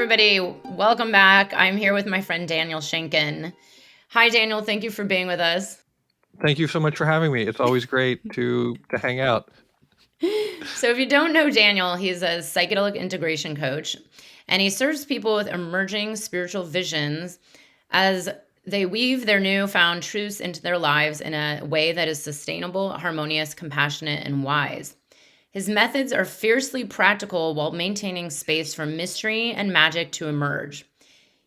everybody. Welcome back. I'm here with my friend Daniel Shankin. Hi, Daniel. Thank you for being with us. Thank you so much for having me. It's always great to hang out. So if you don't know Daniel, he's a psychedelic integration coach, and he serves people with emerging spiritual visions as they weave their newfound truths into their lives in a way that is sustainable, harmonious, compassionate, and wise. His methods are fiercely practical while maintaining space for mystery and magic to emerge.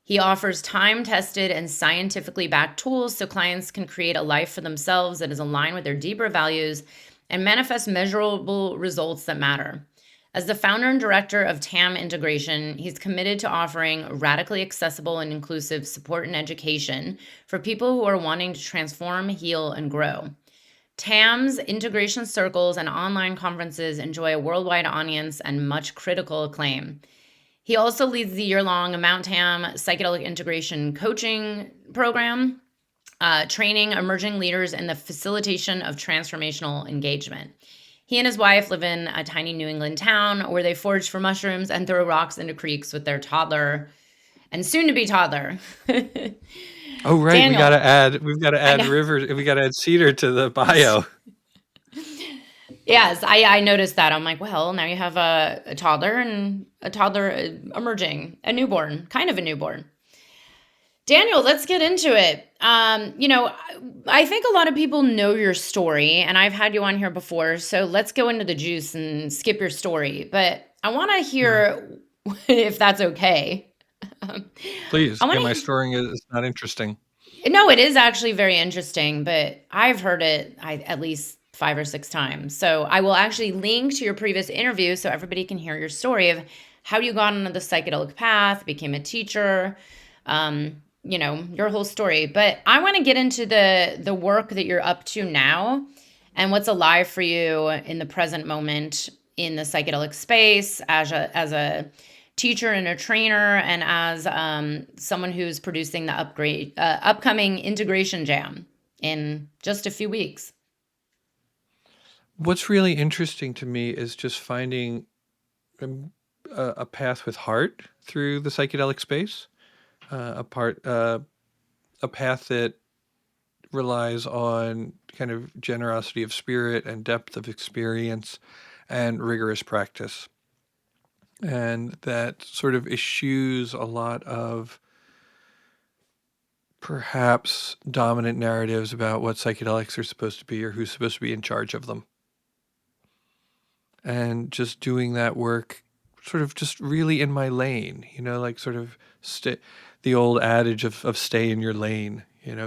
He offers time tested and scientifically backed tools so clients can create a life for themselves that is aligned with their deeper values and manifest measurable results that matter. As the founder and director of TAM Integration, he's committed to offering radically accessible and inclusive support and education for people who are wanting to transform, heal, and grow. TAM's integration circles and online conferences enjoy a worldwide audience and much critical acclaim. He also leads the year-long Mount TAM Psychedelic Integration Coaching Program, training emerging leaders in the facilitation of transformational engagement. He and his wife live in a tiny New England town where they forage for mushrooms and throw rocks into creeks with their toddler and soon-to-be toddler. Oh, right. Daniel, We've got to I add know. River. We got to add Cedar to the bio. Yes, I noticed that. I'm like, well, now you have a toddler and a toddler emerging, a newborn, kind of a newborn. Daniel, let's get into it. I think a lot of people know your story, and I've had you on here before, so let's go into the juice and skip your story. But I want to Yeah. hear, if that's okay. Please. I want Yeah, my to. story is not interesting. No, it is actually very interesting, but I've heard it at least 5 or 6 times. So I will actually link to your previous interview so everybody can hear your story of how you got into the psychedelic path, became a teacher, your whole story. But I want to get into the work that you're up to now and what's alive for you in the present moment in the psychedelic space as a teacher and a trainer, and as someone who's producing the upcoming integration jam in just a few weeks. What's really interesting to me is just finding a path with heart through the psychedelic space, a path that relies on kind of generosity of spirit and depth of experience and rigorous practice. And that sort of eschews a lot of perhaps dominant narratives about what psychedelics are supposed to be or who's supposed to be in charge of them. And just doing that work sort of just really in my lane, like sort of the old adage of stay in your lane,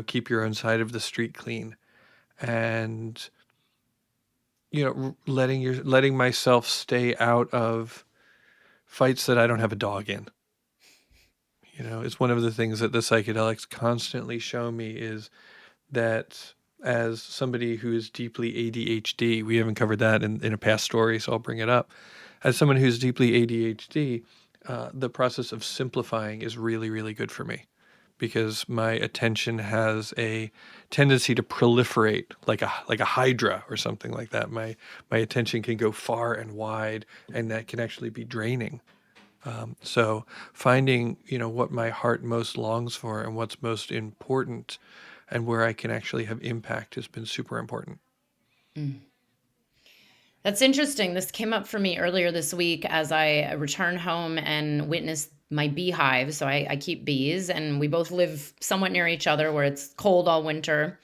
keep your own side of the street clean. And, letting myself stay out of fights that I don't have a dog in. It's one of the things that the psychedelics constantly show me is that as somebody who is deeply ADHD, we haven't covered that in a past story, so I'll bring it up. As someone who's deeply ADHD, the process of simplifying is really, really good for me because my attention has a tendency to proliferate like a hydra or something like that. My attention can go far and wide, and that can actually be draining. So finding, what my heart most longs for and what's most important and where I can actually have impact has been super important. Mm. That's interesting. This came up for me earlier this week as I returned home and witnessed my beehive. So I keep bees, and we both live somewhat near each other where it's cold all winter.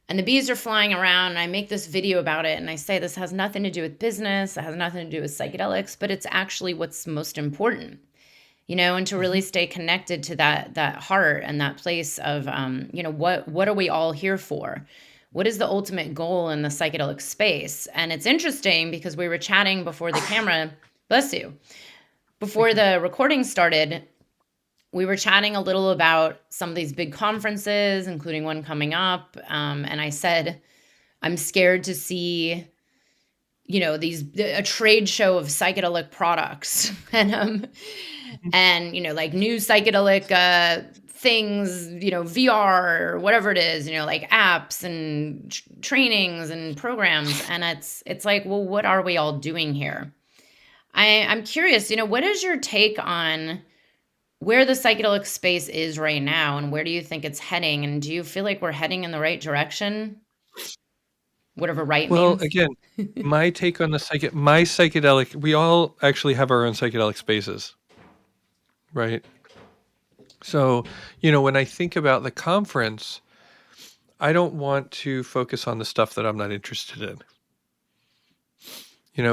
And the bees are flying around, and I make this video about it, and I say this has nothing to do with business, it has nothing to do with psychedelics, but it's actually what's most important, and to really Mhm. stay connected to that heart and that place of, what are we all here for? What is the ultimate goal in the psychedelic space? And it's interesting because we were chatting before the camera, bless you, before Thank you. the recording started. We were chatting a little about some of these big conferences, including one coming up. And I said, I'm scared to see, a trade show of psychedelic products Mhm. and like new psychedelic things, VR or whatever it is, like apps and trainings and programs. And it's like, well, what are we all doing here? I'm curious, what is your take on where the psychedelic space is right now and where do you think it's heading? And do you feel like we're heading in the right direction? Whatever right Well, means. again, my take on my psychedelic, we all actually have our own psychedelic spaces, right? So, when I think about the conference, I don't want to focus on the stuff that I'm not interested in.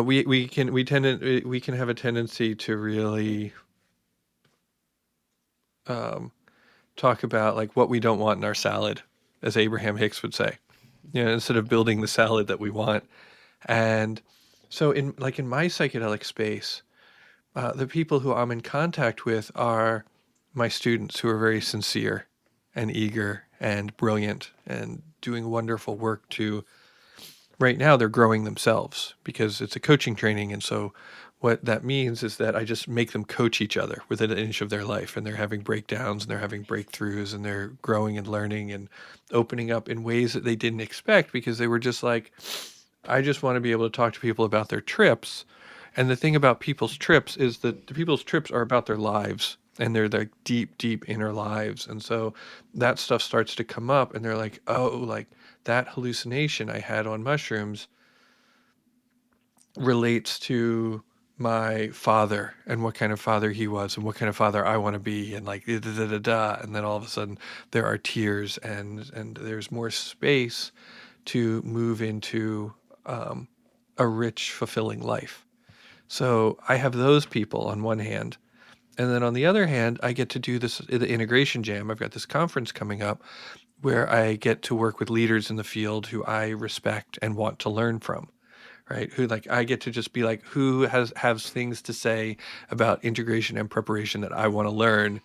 We can have a tendency to really um, talk about like what we don't want in our salad, as Abraham Hicks would say. Instead of building the salad that we want. And so in my psychedelic space, the people who I'm in contact with are my students who are very sincere and eager and brilliant and doing wonderful work to right now they're growing themselves because it's a coaching training. And so what that means is that I just make them coach each other within an inch of their life, and they're having breakdowns and they're having breakthroughs and they're growing and learning and opening up in ways that they didn't expect because they were just like, I just want to be able to talk to people about their trips. And the thing about people's trips is that the people's trips are about their lives and they're like deep, deep inner lives. And so that stuff starts to come up and they're like, oh, like that hallucination I had on mushrooms relates to my father and what kind of father he was and what kind of father I want to be and like da, da, da, da, da. And then all of a sudden there are tears and there's more space to move into a rich, fulfilling life. So I have those people on one hand. And then on the other hand, I get to do the integration jam. I've got this conference coming up where I get to work with leaders in the field who I respect and want to learn from, right? Who like I get to just be like, who has things to say about integration and preparation that I want to learn.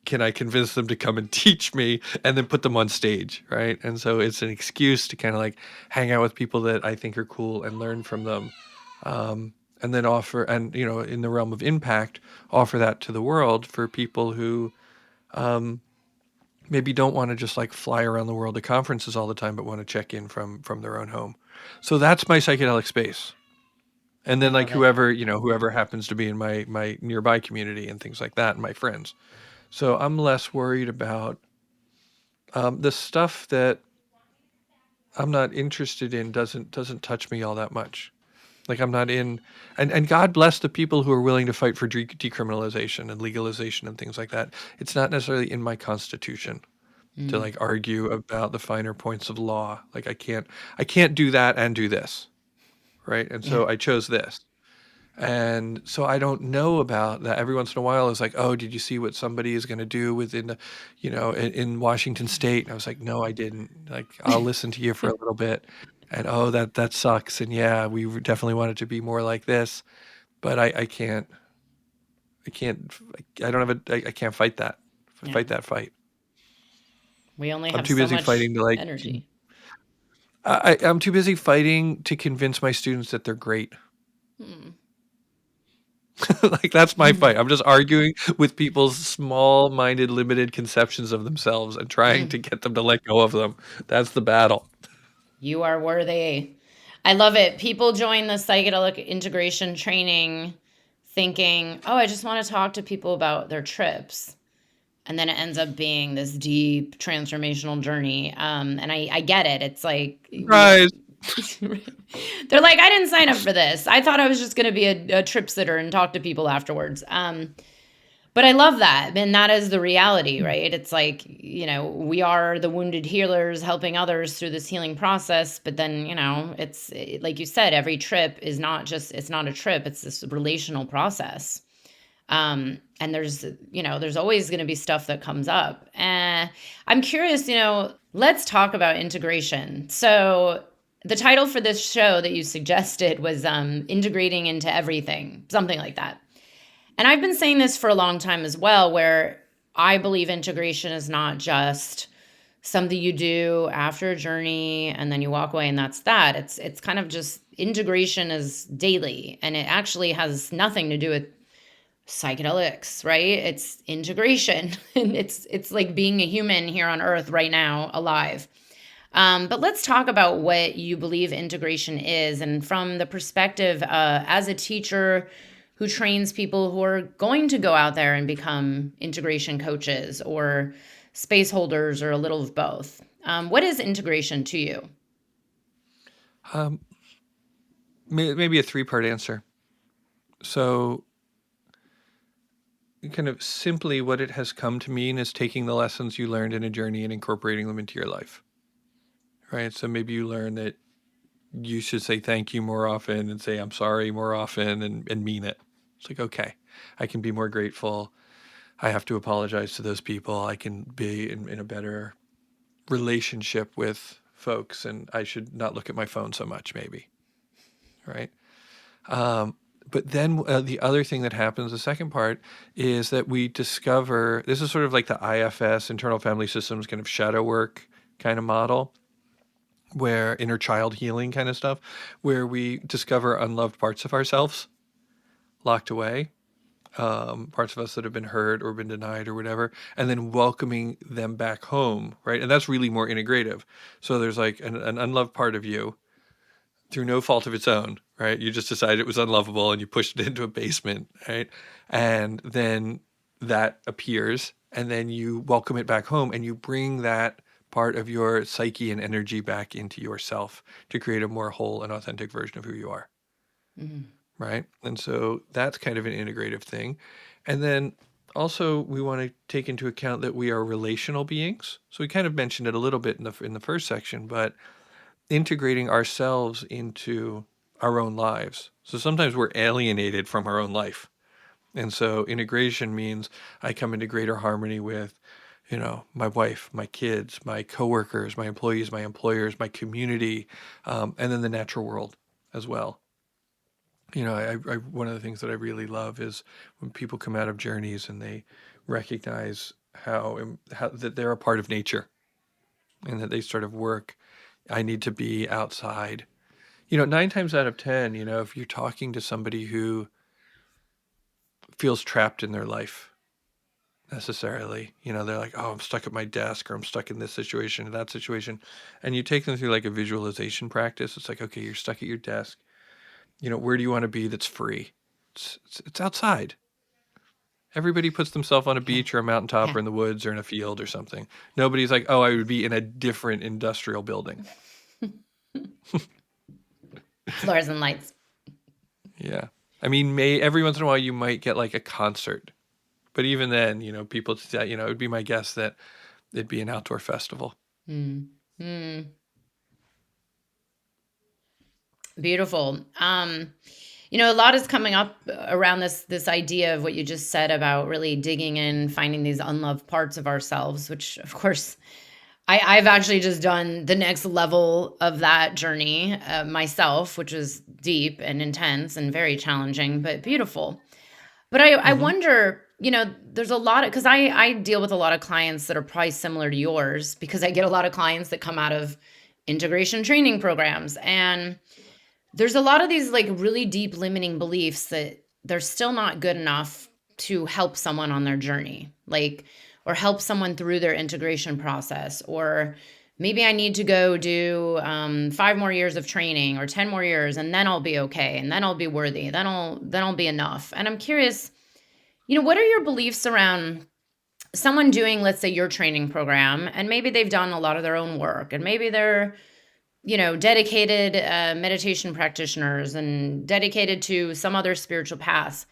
Can I convince them to come and teach me and then put them on stage, right? And so it's an excuse to kind of like hang out with people that I think are cool and learn from them. And then offer, and in the realm of impact, offer that to the world for people who maybe don't want to just like fly around the world to conferences all the time, but want to check in from their own home. So that's my psychedelic space. And I then like love it. whoever happens to be in my nearby community and things like that, and my friends. So I'm less worried about the stuff that I'm not interested in doesn't touch me all that much. Like I'm not in, and God bless the people who are willing to fight for decriminalization and legalization and things like that. It's not necessarily in my constitution to Mm. like argue about the finer points of law. Like I can't do that and do this, right? And Yeah. so I chose this. And so I don't know about that. Every once in a while, it's like, oh, did you see what somebody is going to do within the, in Washington State? And I was like, no, I didn't. Like, I'll listen to you for a little bit. And oh, that sucks. And yeah, we definitely want it to be more like this, but I can't, I don't have I can't fight that, Yeah. fight that fight. We only I'm have too so busy much fighting to like, energy. I'm too busy fighting to convince my students that they're great. Hmm. Like that's my fight. I'm just arguing with people's small-minded, limited conceptions of themselves and trying to get them to let go of them. That's the battle. You are worthy. I love it. People join the psychedelic integration training thinking, oh, I just want to talk to people about their trips. And then it ends up being this deep transformational journey. And I get it. It's like we Surprise. they're like, I didn't sign up for this. I thought I was just going to be a trip sitter and talk to people afterwards. But I love that. And that is the reality, right? It's like, we are the wounded healers helping others through this healing process. But then, like you said, every trip is not just, it's not a trip, it's this relational process. And there's always going to be stuff that comes up. I'm curious, let's talk about integration. So the title for this show that you suggested was integrating into everything, something like that. And I've been saying this for a long time as well, where I believe integration is not just something you do after a journey and then you walk away and that's that. It's kind of just integration is daily, and it actually has nothing to do with psychedelics, right? It's integration. And it's like being a human here on earth right now, alive. But let's talk about what you believe integration is, and from the perspective as a teacher who trains people who are going to go out there and become integration coaches or space holders or a little of both. What is integration to you? Um, maybe a three-part answer. So, kind of simply, what it has come to mean is taking the lessons you learned in a journey and incorporating them into your life. Right? So maybe you learn that you should say thank you more often and say I'm sorry more often and mean it. It's like, okay, I can be more grateful. I have to apologize to those people. I can be in a better relationship with folks, and I should not look at my phone so much, maybe. Right. But then the other thing that happens, the second part, is that we discover this is sort of like the IFS, internal family systems, kind of shadow work kind of model, where inner child healing kind of stuff, where we discover unloved parts of ourselves locked away, parts of us that have been hurt or been denied or whatever, and then welcoming them back home, right? And that's really more integrative. So there's like an unloved part of you through no fault of its own, right? You just decided it was unlovable and you pushed it into a basement, right? And then that appears, and then you welcome it back home and you bring that part of your psyche and energy back into yourself to create a more whole and authentic version of who you are. Mm-hmm. Right. And so that's kind of an integrative thing. And then also we want to take into account that we are relational beings. So we kind of mentioned it a little bit in the first section, but integrating ourselves into our own lives. So sometimes we're alienated from our own life. And so integration means I come into greater harmony with, my wife, my kids, my coworkers, my employees, my employers, my community, and then the natural world as well. One of the things that I really love is when people come out of journeys and they recognize how that they're a part of nature, and that they sort of work. I need to be outside. 9 times out of 10, if you're talking to somebody who feels trapped in their life necessarily, they're like, oh, I'm stuck at my desk, or I'm stuck in this situation or that situation. And you take them through like a visualization practice. It's like, okay, you're stuck at your desk. Where do you want to be that's free? It's outside. Everybody puts themselves on a Okay. beach or a mountaintop Yeah. or in the woods or in a field or something. Nobody's like, oh, I would be in a different industrial building. Fluorescent lights. Yeah. I mean, every once in a while you might get like a concert. But even then, people, it would be my guess that it'd be an outdoor festival. Mm. Mm. Beautiful. A lot is coming up around this idea of what you just said about really digging in, finding these unloved parts of ourselves, which of course I've actually just done the next level of that journey myself, which is deep and intense and very challenging, but beautiful. But I Mm-hmm. wonder, there's a lot of, because I deal with a lot of clients that are probably similar to yours, because I get a lot of clients that come out of integration training programs. And there's a lot of these like really deep limiting beliefs that they're still not good enough to help someone on their journey, like, or help someone through their integration process, or maybe I need to go do 5 more years of training or 10 more years, and then I'll be okay, and then I'll be worthy, then I'll be enough. And I'm curious, what are your beliefs around someone doing, let's say, your training program, and maybe they've done a lot of their own work, and maybe they're dedicated meditation practitioners and dedicated to some other spiritual paths.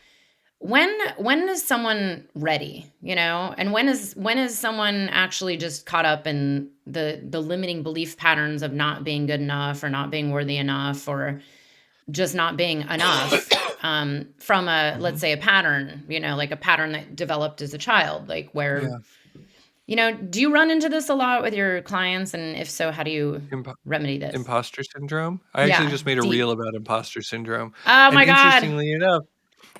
When is someone ready? And when is someone actually just caught up in the limiting belief patterns of not being good enough, or not being worthy enough, or just not being enough, from a, Mm-hmm. let's say, a pattern, like a pattern that developed as a child, like where, Yeah. do you run into this a lot with your clients? And if so, how do you Imp- remedy this? Imposter syndrome. I actually Yeah, just made a deep. reel about imposter syndrome. Oh And my God. interestingly enough,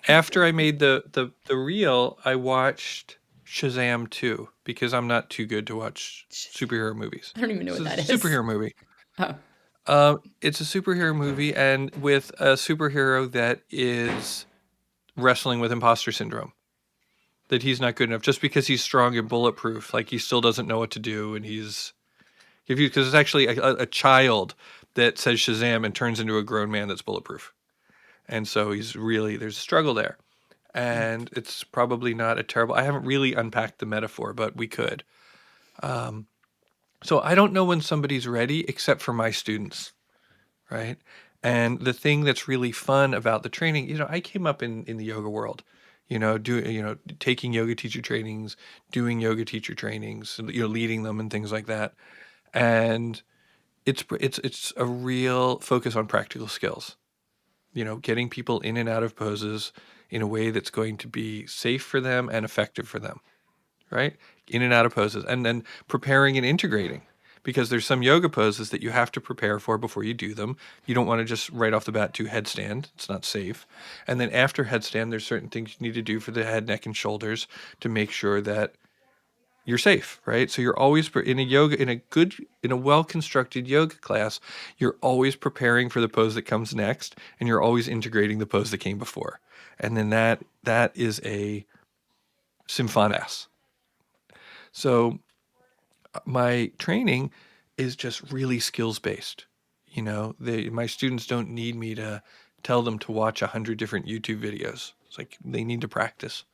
after I made the reel, I watched Shazam 2 because I'm not too good to watch superhero movies. I don't even know It's what a that is. superhero movie. Oh. It's a superhero movie, and with a superhero that is wrestling with imposter syndrome. That he's not good enough just because he's strong and bulletproof. Like he still doesn't know what to do, and because it's actually a child that says Shazam and turns into a grown man that's bulletproof. And so there's a struggle there. And it's probably not a terrible, I haven't really unpacked the metaphor, but we could. So I don't know when somebody's ready except for my students, right? And the thing that's really fun about the training, I came up in the yoga world, taking yoga teacher trainings, doing yoga teacher trainings, leading them and things like that. And it's a real focus on practical skills, getting people in and out of poses in a way that's going to be safe for them and effective for them, right? In and out of poses, and then preparing and integrating. Because there's some yoga poses that you have to prepare for before you do them. You don't want to just right off the bat do headstand. It's not safe. And then after headstand, there's certain things you need to do for the head, neck, and shoulders to make sure that you're safe, right? So you're always in a well-constructed yoga class, you're always preparing for the pose that comes next, and you're always integrating the pose that came before. And then that is a symphonas. So my training is just really skills based. My students don't need me to tell them to watch 100 different YouTube videos. It's like they need to practice.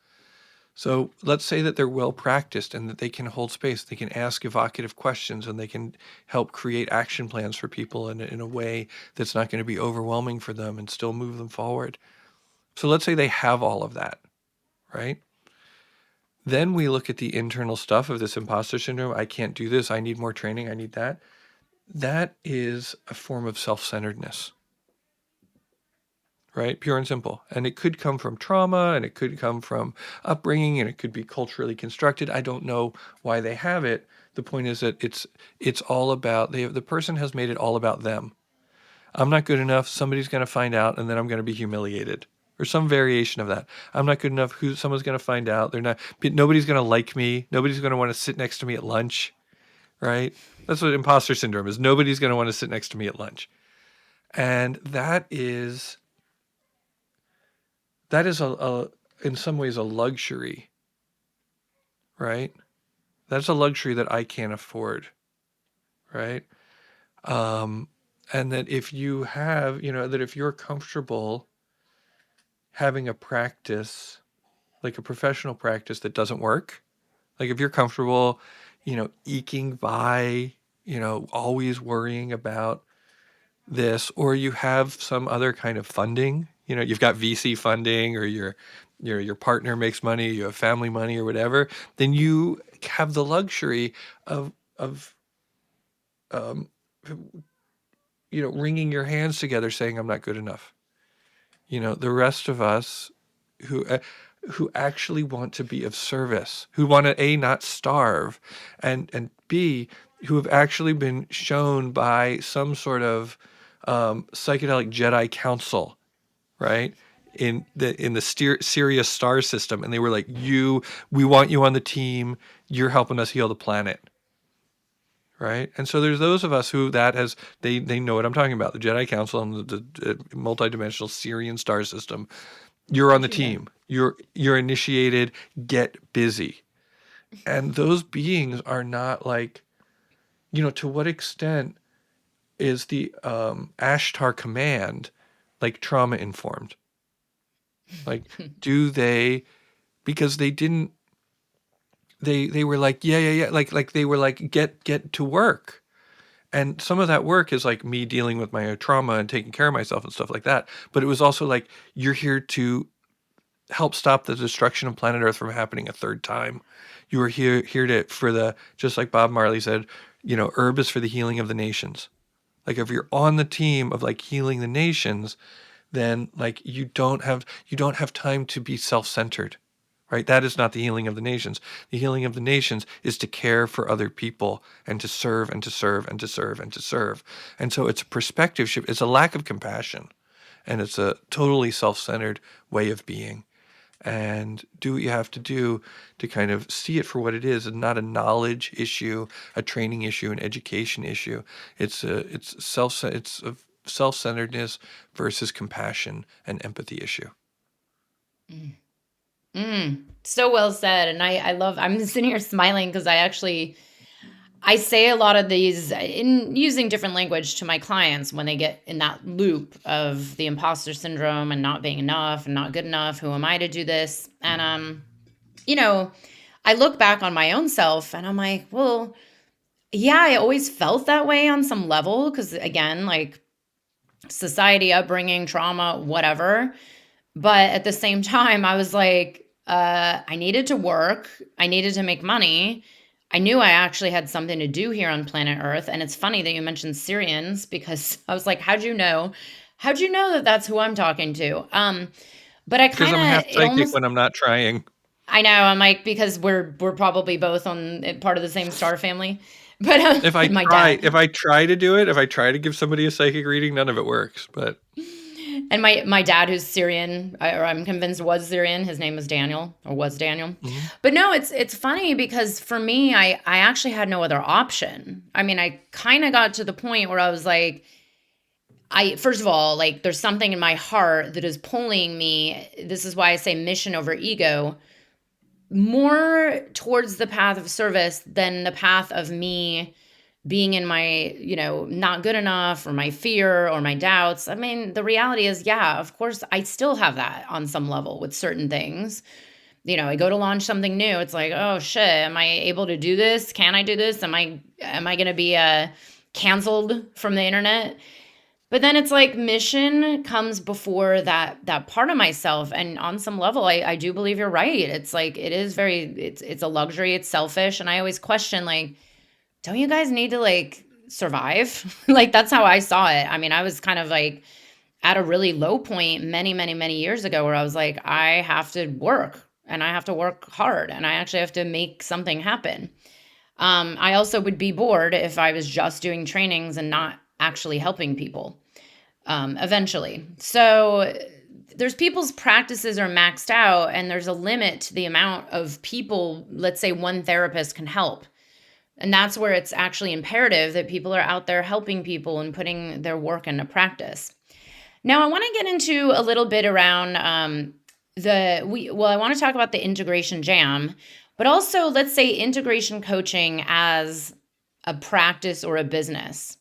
So let's say that they're well practiced and that they can hold space. They can ask evocative questions and they can help create action plans for people in a way that's not going to be overwhelming for them and still move them forward. So let's say they have all of that, right? Then we look at the internal stuff of this imposter syndrome. I can't do this. I need more training. I need that. That is a form of self-centeredness, right? Pure and simple. And it could come from trauma, and it could come from upbringing, and it could be culturally constructed. I don't know why they have it. The point is that it's all about the person has made it all about them. I'm not good enough. Somebody's going to find out, and then I'm going to be humiliated, or some variation of that. I'm not good enough. Someone's going to find out. They're not. Nobody's going to like me. Nobody's going to want to sit next to me at lunch, right? That's what imposter syndrome is. Nobody's going to want to sit next to me at lunch, and that is in some ways a luxury, right? That's a luxury that I can't afford, right? And that if you have, that if you're comfortable having a practice, like a professional practice that doesn't work, like if you're comfortable, eking by, always worrying about this, or you have some other kind of funding, you've got VC funding, or your partner makes money, you have family money or whatever, then you have the luxury of um, wringing your hands together saying, I'm not good enough. The rest of us who actually want to be of service, who want to A, not starve, and B, who have actually been shown by some sort of psychedelic Jedi council, right? In the Sirius star system, and they were like, we want you on the team. You're helping us heal the planet, right? And so there's those of us who they know what I'm talking about. The Jedi Council and the multidimensional Sirian star system. You're on the team. You're initiated. Get busy. And those beings are not like, to what extent is the Ashtar command like trauma informed? Like, do they, because they didn't, they were like, yeah. Like they were like, get to work. And some of that work is like me dealing with my own trauma and taking care of myself and stuff like that. But it was also like, you're here to help stop the destruction of planet Earth from happening a third time. You are here just like Bob Marley said, herb is for the healing of the nations. Like if you're on the team of like healing the nations, then like you don't have time to be self-centered. Right? That is not the healing of the nations. The healing of the nations is to care for other people and to serve and to serve and to serve and to serve. And so it's a perspective shift. It's a lack of compassion. And it's a totally self-centered way of being. And do what you have to do to kind of see it for what it is, and not a knowledge issue, a training issue, an education issue. It's a self-centeredness versus compassion and empathy issue. So well said. And I'm sitting here smiling because I say a lot of these in using different language to my clients when they get in that loop of the imposter syndrome and not being enough and not good enough. Who am I to do this? And you know, I look back on my own self and I'm like, well, yeah, I always felt that way on some level because again, like society, upbringing, trauma, whatever. But at the same time, I was like, I needed to work. I needed to make money. I knew I actually had something to do here on planet Earth. And it's funny that you mentioned Syrians because I was like, how'd you know? How'd you know that that's who I'm talking to? But I Because kind I'm half of, it psychic almost, when I'm not trying. I know, I'm like, because we're probably both on part of the same star family. But and my If dad. I try to do it, if I try to give somebody a psychic reading, none of it works. But And my dad, who's Syrian, or I'm convinced was Syrian, his name was Daniel, or was Daniel. mhm. But no, it's funny because for me, I actually had no other option. I mean, I kind of got to the point where I was like, I first of all, like, there's something in my heart that is pulling me. This is why I say mission over ego, more towards the path of service than the path of me being in my, not good enough or my fear or my doubts. I mean, the reality is, yeah, of course, I still have that on some level with certain things. I go to launch something new. It's like, oh shit, am I able to do this? Can I do this? Am I going to be canceled from the internet? But then it's like mission comes before that part of myself, and on some level, I do believe you're right. It's like it is very it's a luxury. It's selfish, and I always question like, don't you guys need to like survive? Like that's how I saw it. I mean, I was kind of like at a really low point many, many, many years ago where I was like, I have to work and I have to work hard and I actually have to make something happen. I also would be bored if I was just doing trainings and not actually helping people eventually. So there's people's practices are maxed out and there's a limit to the amount of people, let's say one therapist can help. And that's where it's actually imperative that people are out there helping people and putting their work into practice. Now, I want to get into a little bit around I want to talk about the integration jam, but also let's say integration coaching as a practice or a business.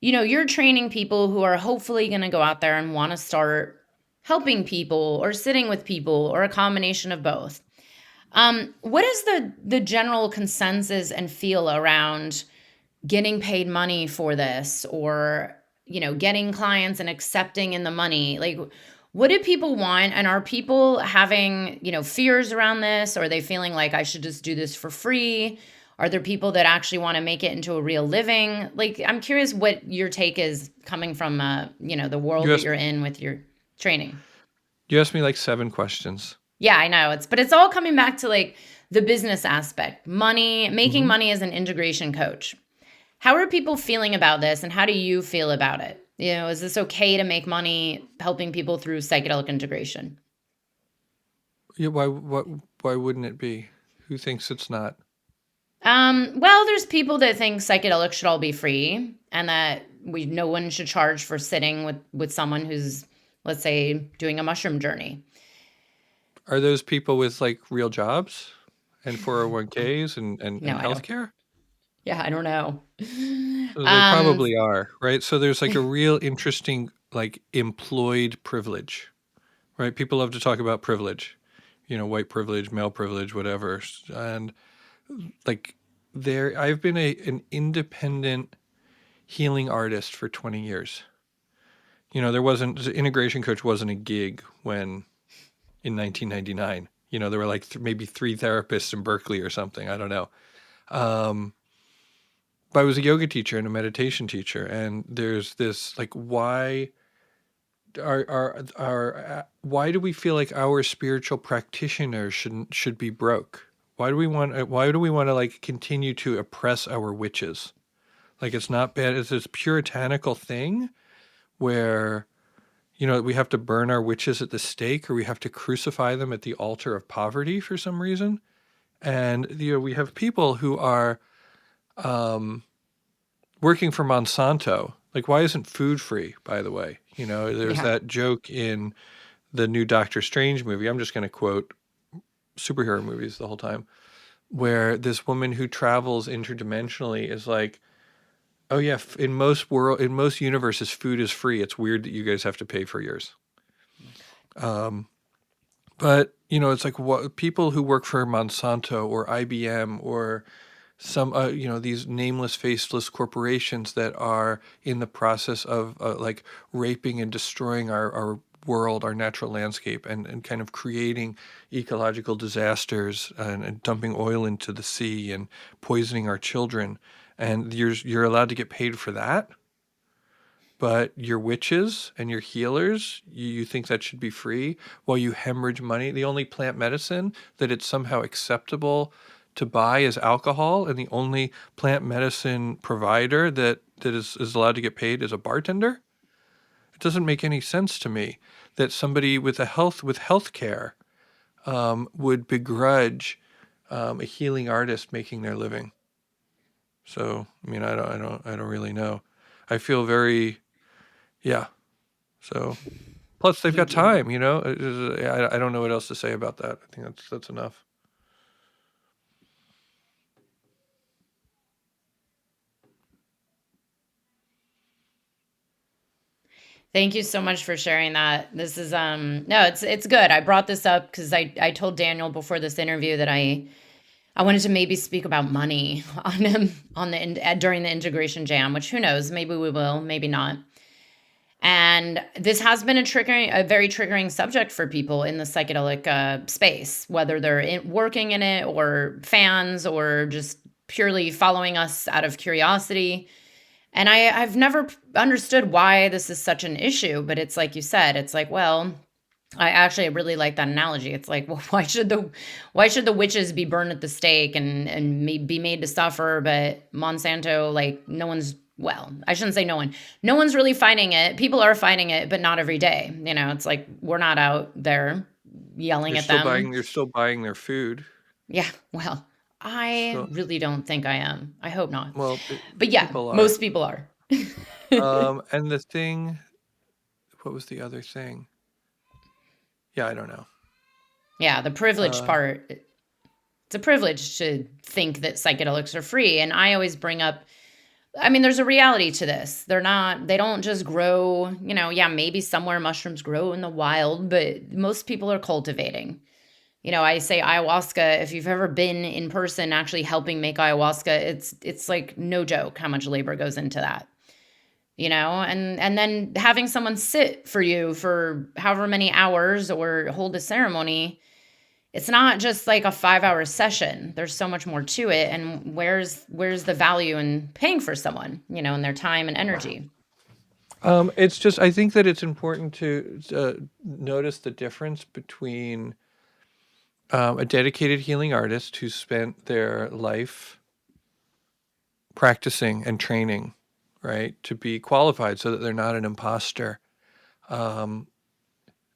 You're training people who are hopefully going to go out there and want to start helping people or sitting with people or a combination of both. What is the general consensus and feel around getting paid money for this, or getting clients and accepting in the money? Like, what do people want, and are people having fears around this, or are they feeling like I should just do this for free? Are there people that actually want to make it into a real living? Like, I'm curious what your take is coming from the world You that asked you're in with your training. you asked me like 7 questions. Yeah, I know. It's all coming back to like the business aspect. Money, making hmm money as an integration coach. How are people feeling about this and how do you feel about it? Is this okay to make money helping people through psychedelic integration? Yeah, why wouldn't it be? Who thinks it's not? Well, there's people that think psychedelics should all be free and that no one should charge for sitting with someone who's, let's say, doing a mushroom journey. Are those people with like real jobs and 401ks No, and I don't. healthcare? Yeah, I don't know. So they Um, probably are, right? So there's like a real interesting like employed privilege, right? People love to talk about privilege, white privilege, male privilege, whatever. And like I've been an independent healing artist for 20 years. There wasn't the integration coach wasn't a gig when in 1999. There were like maybe 3 therapists in Berkeley or something. I don't know. Um, but I was a yoga teacher and a meditation teacher, and there's this like why do we feel like our spiritual practitioners should be broke? Why do we want to like continue to oppress our witches? Like it's not bad. It's this puritanical thing where we have to burn our witches at the stake or we have to crucify them at the altar of poverty for some reason. And we have people who are working for Monsanto. Like, why isn't food free, by the way? There's yeah. that joke in the new Doctor Strange movie. I'm just going to quote superhero movies the whole time. where this woman who travels interdimensionally is like, oh yeah, in most universes, food is free. It's weird that you guys have to pay for yours. Oh my God. But it's like what people who work for Monsanto or IBM or some these nameless, faceless corporations that are in the process of like raping and destroying our world, our natural landscape, and kind of creating ecological disasters and dumping oil into the sea and poisoning our children, and you're allowed to get paid for that. But your witches and your healers, you think that should be free while you hemorrhage money. The only plant medicine that it's somehow acceptable to buy is alcohol, and the only plant medicine provider that is allowed to get paid is a bartender. It doesn't make any sense to me that somebody with health care would begrudge a healing artist making their living. So I mean, I don't really know. I feel very, yeah. So plus they've You got do. time. I don't know what else to say about that. I think that's enough. Thank you so much for sharing that. This is no, it's good. I brought this up because I told Daniel before this interview that I wanted to maybe speak about money on him during the integration jam, which who knows, maybe we will, maybe not. And this has been a very triggering subject for people in the psychedelic space, whether they're working in it or fans or just purely following us out of curiosity. And I've never understood why this is such an issue, but it's like you said, it's like, well, I really like that analogy. It's like, well, why should the witches be burned at the stake and be made to suffer, but Monsanto, like no one's, well, I shouldn't say no one. No one's really fighting it. People are fighting it, but not every day. It's like we're not out there yelling at them. You're still buying their food. Yeah, well, I So really don't think I am. I hope not. well, But yeah, people are. most people are. And the thing, what was the other thing? Yeah, I don't know. Yeah, the privilege Uh, part. It's a privilege to think that psychedelics are free. And I always bring up, I mean, there's a reality to this. They don't just grow, yeah, maybe somewhere mushrooms grow in the wild, but most people are cultivating. I say ayahuasca, if you've ever been in person actually helping make ayahuasca, it's like no joke how much labor goes into that. And then having someone sit for you for however many hours or hold a ceremony, it's not just like a 5-hour session. There's so much more to it. And where's the value in paying for someone, and their time and energy? it's just I think that it's important to notice the difference between a dedicated healing artist who spent their life practicing and training, right, to be qualified so that they're not an imposter, um,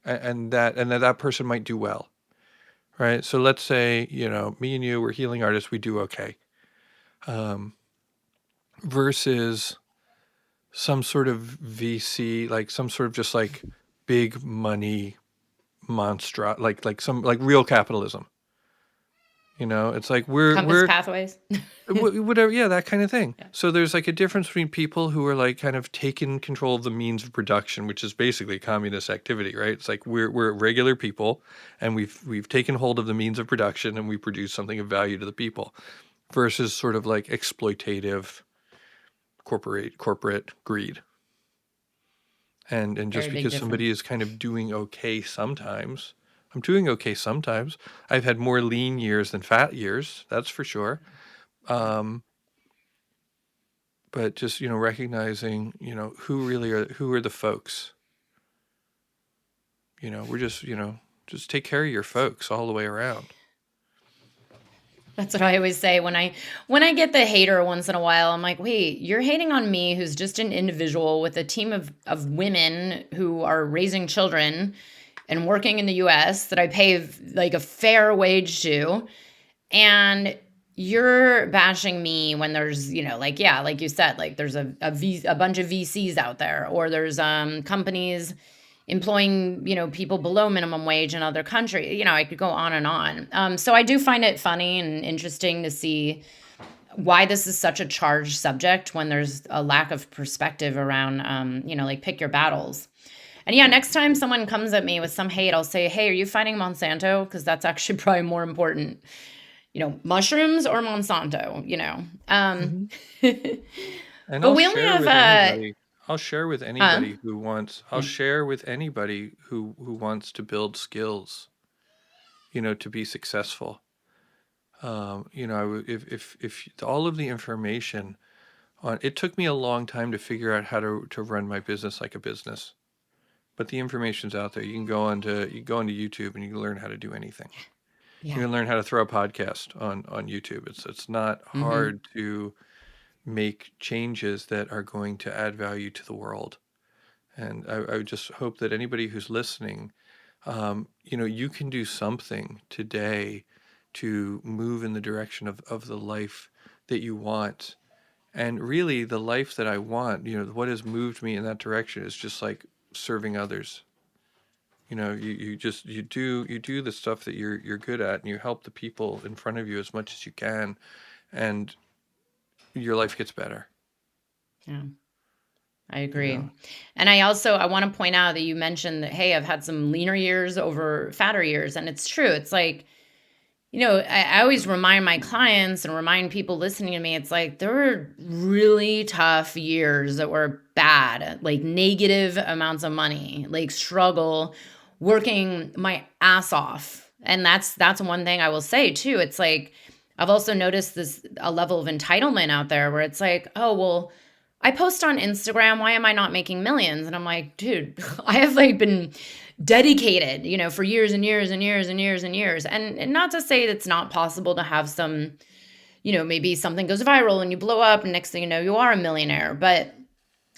and that person might do well, right? So let's say me and you, we're healing artists, we do okay, um, versus some sort of VC, like some sort of just like big money monster, like some like real capitalism. It's like we're Compass we're pathways. whatever, yeah, that kind of thing. Yeah. So there's like a difference between people who are like kind of taking control of the means of production, which is basically communist activity, right? It's like we're regular people, and we've taken hold of the means of production, and we produce something of value to the people, versus sort of like exploitative corporate greed. And Very just big because somebody difference. is kind of doing okay sometimes, I'm doing okay sometimes. I've had more lean years than fat years, that's for sure. Yeah. Um, but just recognizing who are the folks. We're just take care of your folks all the way around. That's what I always say when I get the hater once in a while. I'm like, wait, you're hating on me, who's just an individual with a team of women who are raising children and working in the U.S. that I pay like a fair wage to, and you're bashing me when there's like, yeah, like you said, like there's a bunch of VCs out there, or there's companies employing, people below minimum wage in other countries. I could go on and on. So I do find it funny and interesting to see why this is such a charged subject when there's a lack of perspective around, like pick your battles. And yeah, next time someone comes at me with some hate, I'll say, hey, are you fighting Monsanto? Because that's actually probably more important, mushrooms or Monsanto. Hmm. And But I'll we only share have, with anybody. I'll share with huh? anybody who wants. I'll Yeah. share with anybody who wants to build skills, to be successful. If all of the information on it took me a long time to figure out how to run my business like a business. But the information's out there. You can go onto YouTube and you can learn how to do anything. You Yeah. can learn how to throw a podcast on YouTube. It's not Mm-hmm. hard to make changes that are going to add value to the world. And I would just hope that anybody who's listening, you can do something today to move in the direction of the life that you want. And really, the life that I want, what has moved me in that direction is just like serving others. You do the stuff that you're good at, and you help the people in front of you as much as you can, and your life gets better. Yeah. I You agree. know. And I want to point out that you mentioned that, hey, I've had some leaner years over fatter years. And it's true. It's like, I always remind my clients and remind people listening to me, it's like there were really tough years that were bad, like negative amounts of money, like struggle, working my ass off. And that's one thing I will say too. It's like I've also noticed this a level of entitlement out there where it's like, oh, well, I post on Instagram, why am I not making millions? And I'm like, dude, I have like been dedicated, for years and years and years and years and years. And not to say that it's not possible to have some, maybe something goes viral and you blow up and next thing you know, you are a millionaire. But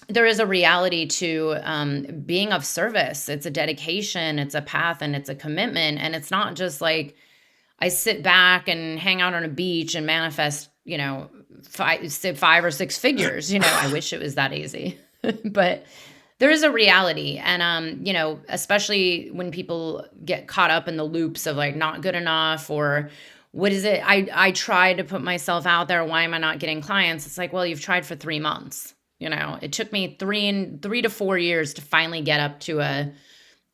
there is a reality to being of service. It's a dedication, it's a path, and it's a commitment. And it's not just like I sit back and hang out on a beach and manifest, five or six figures. I wish it was that easy. But there is a reality. And, especially when people get caught up in the loops of like not good enough or what is it? I try to put myself out there. Why am I not getting clients? It's like, well, you've tried for 3 months. It took me 3 to 4 years to finally get up to a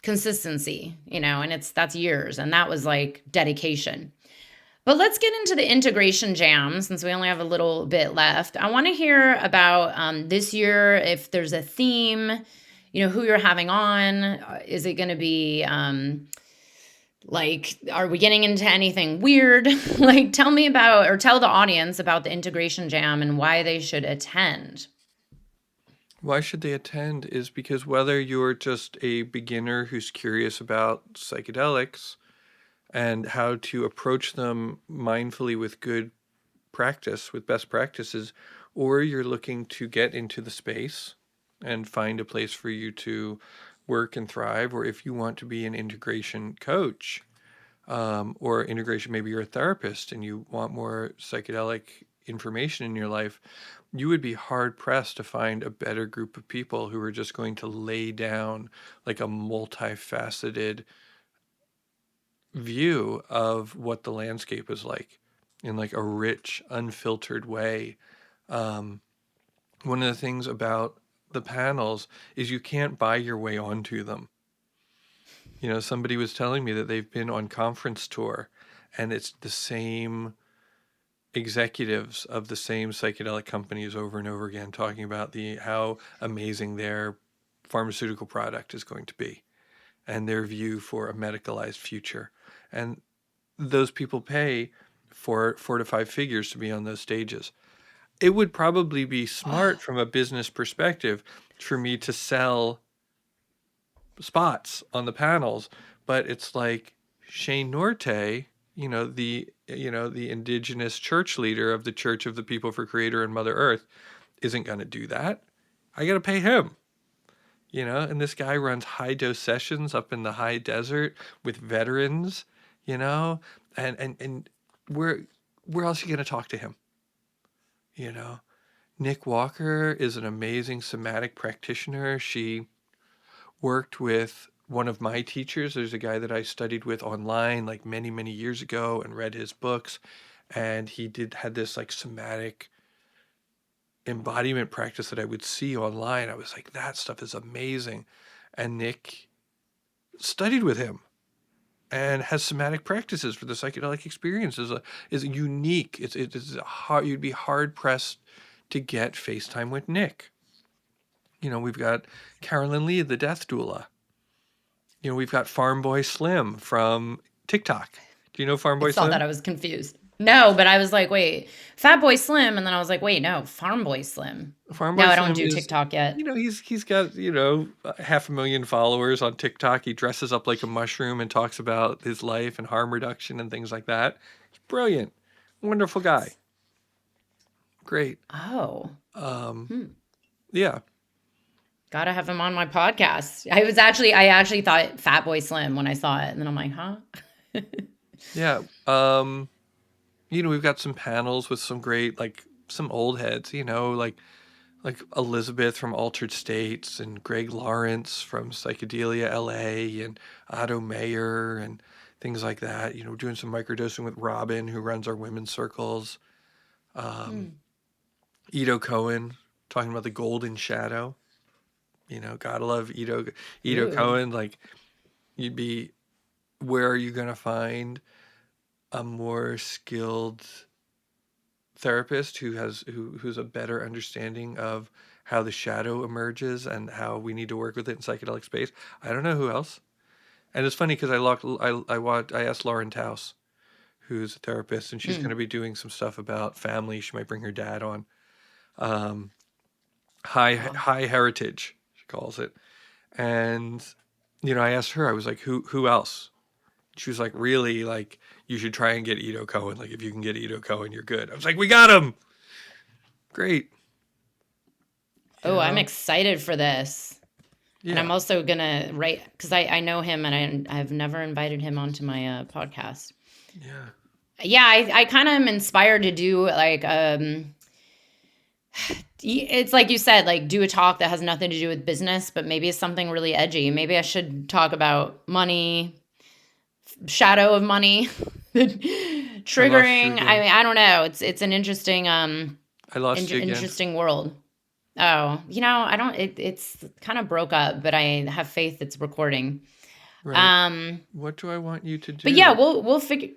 consistency, and that's years. And that was like dedication. But let's get into the integration jam since we only have a little bit left. I want to hear about this year, if there's a theme, who you're having on. Is it going to be like, are we getting into anything weird? Like, tell me about, or tell the audience about the integration jam and why they should attend. Why should they attend is because whether you're just a beginner who's curious about psychedelics and how to approach them mindfully with good practice, with best practices, or you're looking to get into the space and find a place for you to work and thrive, or if you want to be an integration coach, or integration, maybe you're a therapist and you want more psychedelic information in your life, you would be hard pressed to find a better group of people who are just going to lay down like a multifaceted view of what the landscape is like in like a rich, unfiltered way. Um, One of the things about the panels is you can't buy your way onto them. Somebody was telling me that they've been on conference tour and it's the same executives of the same psychedelic companies over and over again talking about how amazing their pharmaceutical product is going to be and their view for a medicalized future. And those people pay four to five figures to be on those stages. It would probably be smart from a business perspective for me to sell spots on the panels, but it's like Shane Norte, the indigenous church leader of the Church of the People for Creator and Mother Earth, isn't going to do that. I got to pay him. And this guy runs high dose sessions up in the high desert with veterans, you know, and where else are you going to talk to him? You know, Nick Walker is an amazing somatic practitioner. She worked with one of my teachers. There's a guy that I studied with online like many, many years ago and read his books. And he had this like somatic embodiment practice that I would see online. I was like, that stuff is amazing. And Nick studied with him and has somatic practices for the psychedelic experience. Is unique. It's hard. You'd be hard pressed to get FaceTime with Nick. We've got Carolyn Lee, the death doula. We've got Farm Boy Slim from TikTok. Do you know Farm Boy It's not Slim? that I was confused. No, but I was like, wait, Fat Boy Slim, and then I was like, wait, no, Farm Boy Slim. Farm No, Boy I don't Slim do is, TikTok yet. he's got 500,000 followers on TikTok. He dresses up like a mushroom and talks about his life and harm reduction and things like that. He's brilliant, wonderful guy, great. Oh, Yeah. gotta have him on my podcast. I actually thought Fat Boy Slim when I saw it, and then I'm like, huh? Yeah. We've got some panels with some great, like some old heads, like Elizabeth from Altered States and Greg Lawrence from Psychedelia LA and Otto Mayer and things like that. We're doing some microdosing with Robin, who runs our women's circles. Ito Cohen talking about the golden shadow. Gotta love Ito Ooh. Cohen. Like, where are you going to find a more skilled therapist who's a better understanding of how the shadow emerges and how we need to work with it in psychedelic space? I don't know who else. And it's funny because I asked Lauren Taus, who's a therapist, and she's going to be doing some stuff about family. She might bring her dad on. High heritage, she calls it. And I asked her, I was like, who else? She was like, really, like, you should try and get Ito Cohen. Like, if you can get Ito Cohen, you're good. I was like, we got him. Great. Oh, I'm excited for this. Yeah. And I'm also going to write, because I know him and I've never invited him onto my podcast. Yeah. Yeah, I kind of am inspired to do like, it's like you said, like do a talk that has nothing to do with business, but maybe it's something really edgy. Maybe I should talk about money, shadow of money, triggering. I mean, I don't know. It's an interesting, I lost you again. Interesting world. Oh, I don't, it's kind of broke up, but I have faith it's recording. Right. What do I want you to do? But yeah, we'll figure,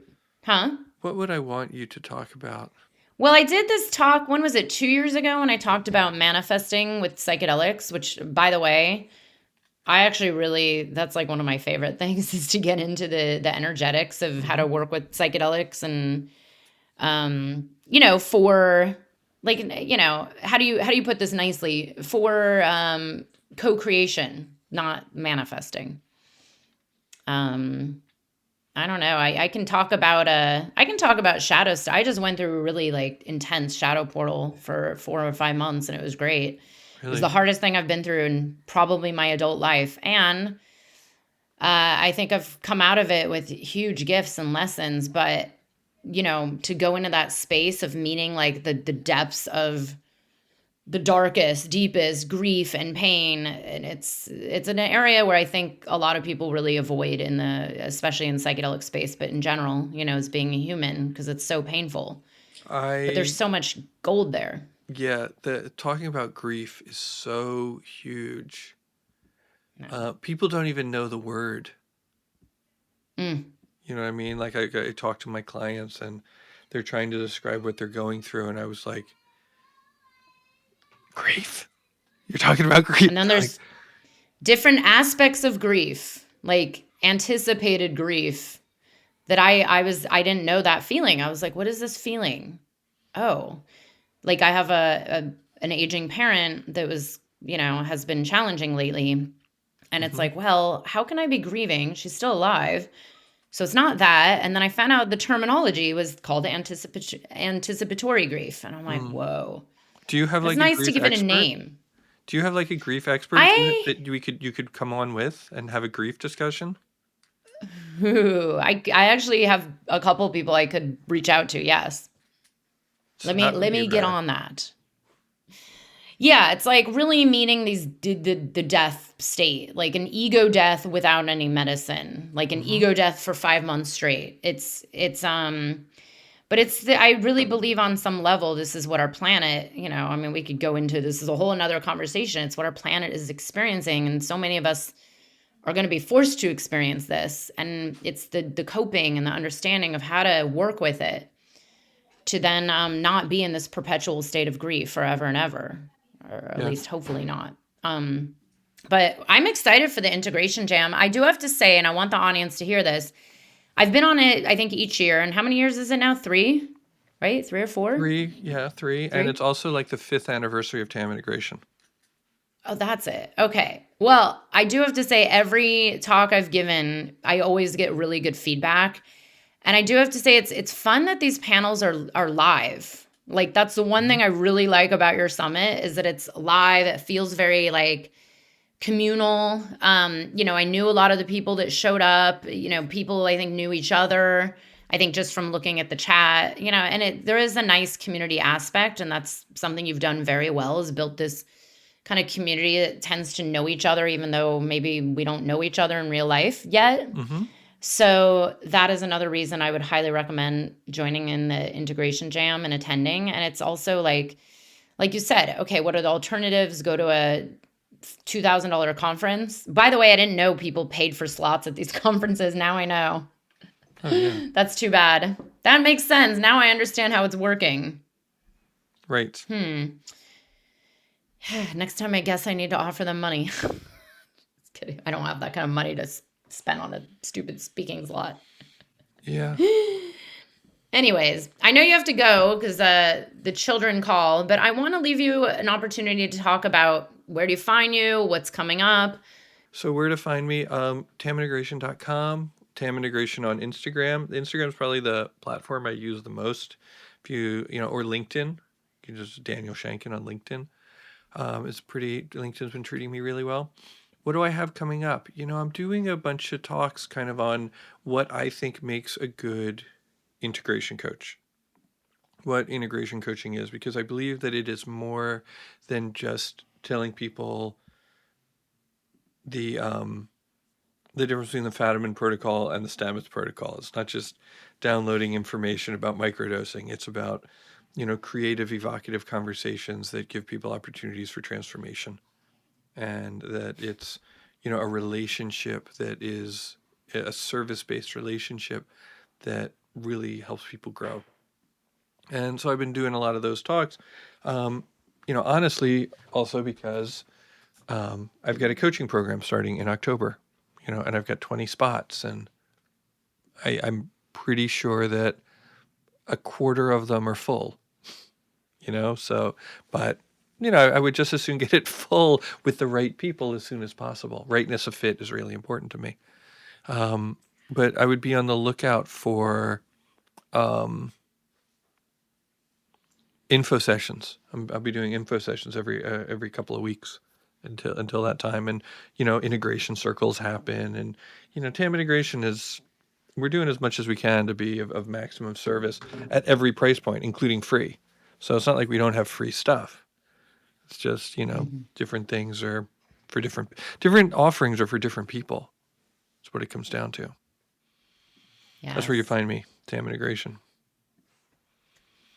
huh? What would I want you to talk about? Well, I did this talk, when was it, 2 years ago, when I talked about manifesting with psychedelics, which, by the way, I actually really, that's like one of my favorite things is to get into the energetics of how to work with psychedelics and, for like, how do you put this nicely? For co-creation, not manifesting. I don't know. I can talk about shadow stuff. I just went through a really like intense shadow portal for 4 or 5 months, and it was great. Really? It was the hardest thing I've been through in probably my adult life. And I think I've come out of it with huge gifts and lessons, but to go into that space of meeting like the depths of the darkest, deepest grief and pain. And it's an area where I think a lot of people really avoid especially in psychedelic space, but in general, as being a human, because it's so painful. But there's so much gold there. Yeah. Talking about grief is so huge. No. People don't even know the word. You know what I mean? Like I talk to my clients and they're trying to describe what they're going through. And I was like, grief? You're talking about grief? And then there's different aspects of grief, like anticipated grief that I didn't know that feeling. I was like, what is this feeling? Oh, like I have an aging parent that was, has been challenging lately. And it's like, well, how can I be grieving? She's still alive. So it's not that. And then I found out the terminology was called anticipatory grief. And I'm like, whoa. Do you have it's nice to give it a name. Do you have like a grief expert that you could come on with and have a grief discussion? Ooh, I actually have a couple of people I could reach out to. Yes. Let me get on that. Yeah, it's like really meeting the death state, like an ego death without any medicine, like an Mm-hmm. ego death for 5 months straight. But I really believe on some level, this is what our planet, I mean, we could go into this is a whole another conversation. It's what our planet is experiencing. And so many of us are going to be forced to experience this. And it's the coping and the understanding of how to work with it to then not be in this perpetual state of grief forever and ever, or at Yeah. least hopefully not. But I'm excited for the integration jam. I do have to say, and I want the audience to hear this, I've been on it, I think, each year. And how many years is it now? 3, right? 3 or 4? 3, yeah, 3. And 3? it's also like the 5th anniversary of TAM integration. Oh, that's it. Okay. Well, I do have to say, every talk I've given, I always get really good feedback. And I do have to say, it's fun that these panels are live. Like, that's the one thing I really like about your summit, is that it's live. It feels very like communal. I knew a lot of the people that showed up. People I think knew each other. I think just from looking at the chat, and there is a nice community aspect, and that's something you've done very well, is built this kind of community that tends to know each other, even though maybe we don't know each other in real life yet. Mm-hmm. So that is another reason I would highly recommend joining in the integration jam and attending. And it's also like you said, okay, what are the alternatives? Go to a $2,000 conference. By the way, I didn't know people paid for slots at these conferences. Now I know. Oh, yeah. That's too bad. That makes sense. Now I understand how it's working. Right. Next time, I guess I need to offer them money. Just kidding. I don't have that kind of money to spend on a stupid speaking slot. Yeah. Anyways, I know you have to go because the children call, but I want to leave you an opportunity to talk about where do you find you, what's coming up. So where to find me? tamintegration.com, Tam Integration on Instagram. Instagram is probably the platform I use the most. If you or LinkedIn, you can just Daniel Shankin on LinkedIn. LinkedIn's been treating me really well. What do I have coming up? I'm doing a bunch of talks kind of on what I think makes a good integration coach, what integration coaching is, because I believe that it is more than just telling people the difference between the Fadiman protocol and the Stamets protocol. It's not just downloading information about microdosing. It's about, creative, evocative conversations that give people opportunities for transformation. And that it's, a relationship that is a service-based relationship that really helps people grow. And so I've been doing a lot of those talks, honestly, also because I've got a coaching program starting in October, and I've got 20 spots, and I'm pretty sure that a quarter of them are full, but I would just as soon get it full with the right people as soon as possible. Rightness of fit is really important to me. But I would be on the lookout for info sessions. I'll be doing info sessions every couple of weeks until that time. And, integration circles happen. And, TAM integration we're doing as much as we can to be of maximum service at every price point, including free. So it's not like we don't have free stuff. It's just, different things are for different offerings are for different people. That's what it comes down to. Yes. That's where you find me, TAM Integration.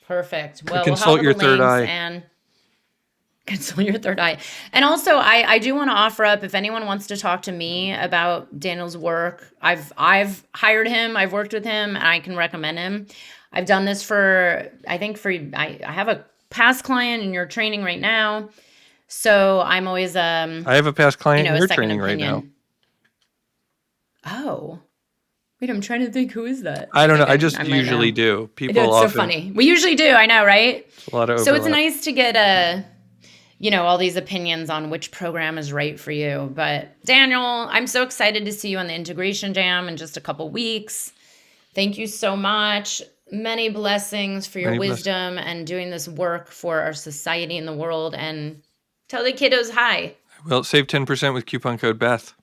Perfect. Well, consult your third eye. And consult your third eye. And also, I do want to offer up, if anyone wants to talk to me about Daniel's work, I've hired him, I've worked with him, and I can recommend him. I've done this I have a past client in your training right now. So I'm always I have a past client in your training right now. Oh. Wait, I'm trying to think, who is that? I don't know. I just usually do. People it's often. So funny. We usually do. I know, right? It's a lot of overlap. So it's nice to get all these opinions on which program is right for you. But Daniel, I'm so excited to see you on the Integration Jam in just a couple weeks. Thank you so much. Many blessings for your wisdom and doing this work for our society and the world. And tell the kiddos hi. Well, save 10% with coupon code Beth.